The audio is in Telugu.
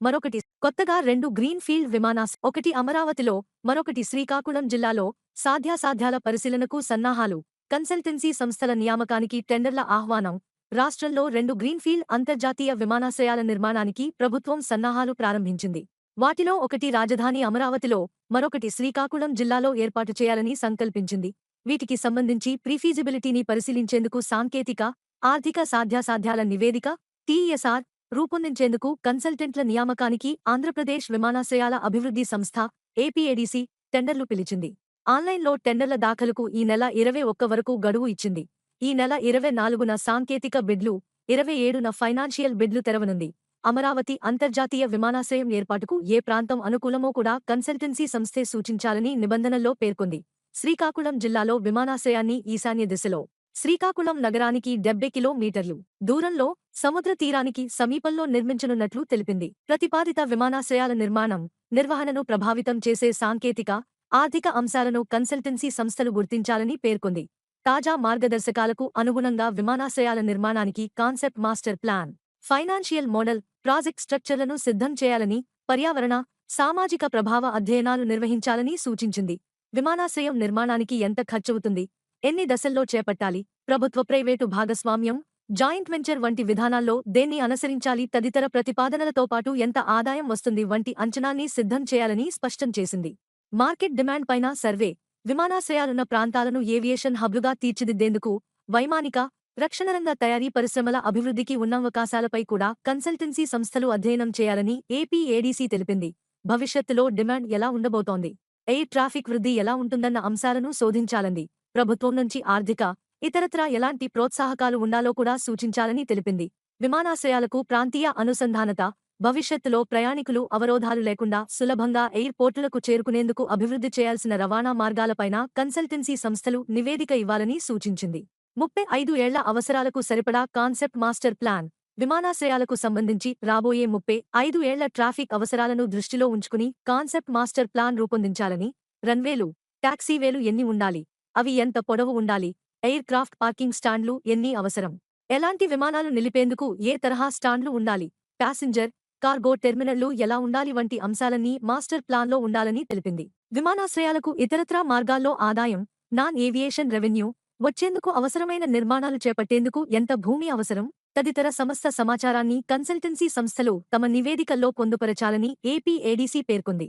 మరొకటి కొత్తగా 2 గ్రీన్ ఫీల్డ్ ఒకటి అమరావతిలో, మరొకటి శ్రీకాకుళం జిల్లాలో సాధ్యాసాధ్యాల పరిశీలనకు సన్నాహాలు. కన్సల్టెన్సీ సంస్థల నియామకానికి టెండర్ల ఆహ్వానం. రాష్ట్రంలో 2 గ్రీన్ఫీల్డ్ అంతర్జాతీయ విమానాశ్రయాల నిర్మాణానికి ప్రభుత్వం సన్నాహాలు ప్రారంభించింది. వాటిలో ఒకటి రాజధాని అమరావతిలో, మరొకటి శ్రీకాకుళం జిల్లాలో ఏర్పాటు చేయాలని సంకల్పించింది. వీటికి సంబంధించి ప్రీఫీజిబిలిటీని పరిశీలించేందుకు సాంకేతిక, ఆర్థిక సాధ్యాసాధ్యాల నివేదిక టీఎస్ఆర్ రూపొందించేందుకు కన్సల్టెంట్ల నియామకానికి ఆంధ్రప్రదేశ్ విమానాశ్రయాల అభివృద్ధి సంస్థ ఏపీఏడీసీ టెండర్లు పిలిచింది. ఆన్లైన్లో టెండర్ల దాఖలుకు ఈ నెల 21 వరకు గడువు ఇచ్చింది. ఈ నెల 24న సాంకేతిక బిడ్లు, 27న ఫైనాన్షియల్ బిడ్లు తెరవనుంది. అమరావతి అంతర్జాతీయ విమానాశ్రయం ఏర్పాటుకు ఏ ప్రాంతం అనుకూలమో కూడా కన్సల్టెన్సీ సంస్థే సూచించాలని నిబంధనల్లో పేర్కొంది. శ్రీకాకుళం జిల్లాలో విమానాశ్రయాన్ని ఈశాన్య దిశలో, శ్రీకాకుళం నగరానికి 70 కిలోమీటర్లు దూరంలో, సముద్ర తీరానికి సమీపంలో నిర్మించనున్నట్లు తెలిపింది. ప్రతిపాదిత విమానాశ్రయాల నిర్మాణం, నిర్వహణను ప్రభావితం చేసే సాంకేతిక, ఆర్థిక అంశాలను కన్సల్టెన్సీ సంస్థలు గుర్తించాలని పేర్కొంది. తాజా మార్గదర్శకాలకు అనుగుణంగా విమానాశ్రయాల నిర్మాణానికి concept master plan, financial model, project స్ట్రక్చర్లను సిద్ధం చేయాలని, పర్యావరణ, సామాజిక ప్రభావ అధ్యయనాలు నిర్వహించాలని సూచించింది. విమానాశ్రయం నిర్మాణానికి ఎంత ఖర్చవుతుంది, ఎన్ని దశల్లో చేపట్టాలి, ప్రభుత్వ ప్రైవేటు భాగస్వామ్యం, జాయింట్ వెంచర్ వంటి విధానాల్లో దేన్ని అనుసరించాలి తదితర ప్రతిపాదనలతో పాటు ఎంత ఆదాయం వస్తుంది వంటి అంచనాన్ని సిద్ధం చేయాలని స్పష్టం చేసింది. మార్కెట్ డిమాండ్ పైన సర్వే, విమానాశ్రయాలున్న ప్రాంతాలను ఏవియేషన్ హబ్లుగా తీర్చిదిద్దేందుకు వైమానిక, రక్షణరంగ తయారీ పరిశ్రమల అభివృద్ధికి ఉన్నవకాశాలపై కూడా కన్సల్టెన్సీ సంస్థలు అధ్యయనం చేయాలని ఏపీఏడీసీ తెలిపింది. భవిష్యత్తులో డిమాండ్ ఎలా ఉండబోతోంది, ఎయిర్ ట్రాఫిక్ వృద్ధి ఎలా ఉంటుందన్న అంశాలను శోధించాలంది. ప్రభుత్వం నుంచి ఆర్థిక, ఇతరత్రా ఎలాంటి ప్రోత్సాహకాలు ఉండాలో కూడా సూచించాలని తెలిపింది. విమానాశ్రయాలకు ప్రాంతీయ అనుసంధానత, భవిష్యత్తులో ప్రయాణికులు అవరోధాలు లేకుండా సులభంగా ఎయిర్ పోర్టులకు చేరుకునేందుకు అభివృద్ధి చేయాల్సిన రవాణా మార్గాలపైన కన్సల్టెన్సీ సంస్థలు నివేదిక ఇవ్వాలని సూచించింది. 35 ఏళ్ల అవసరాలకు సరిపడా కాన్సెప్ట్ మాస్టర్ ప్లాన్, విమానాశ్రయాలకు సంబంధించి రాబోయే 35 ఏళ్ల ట్రాఫిక్ అవసరాలను దృష్టిలో ఉంచుకుని కాన్సెప్ట్ మాస్టర్ ప్లాన్ రూపొందించాలని. రన్వేలు, టాక్సీవేలు ఎన్ని ఉండాలి, అవి ఎంత పొడవు ఉండాలి, ఎయిర్ క్రాఫ్ట్ పార్కింగ్ స్టాండ్లు ఎన్ని అవసరం, ఎలాంటి విమానాలు నిలిపేందుకు ఏ తరహా స్టాండ్లు ఉండాలి, ప్యాసింజర్, కార్గో టెర్మినళ్లు ఎలా ఉండాలి వంటి అంశాలన్నీ మాస్టర్ ప్లాన్లో ఉండాలని తెలిపింది. విమానాశ్రయాలకు ఇతరత్రా మార్గాల్లో ఆదాయం, నాన్ ఏవియేషన్ రెవెన్యూ వచ్చేందుకు అవసరమైన నిర్మాణాలు చేపట్టేందుకు ఎంత భూమి అవసరం తదితర సమస్త సమాచారాన్ని కన్సల్టెన్సీ సంస్థలు తమ నివేదికల్లో పొందుపరచాలని ఏపీఏడీసీ పేర్కొంది.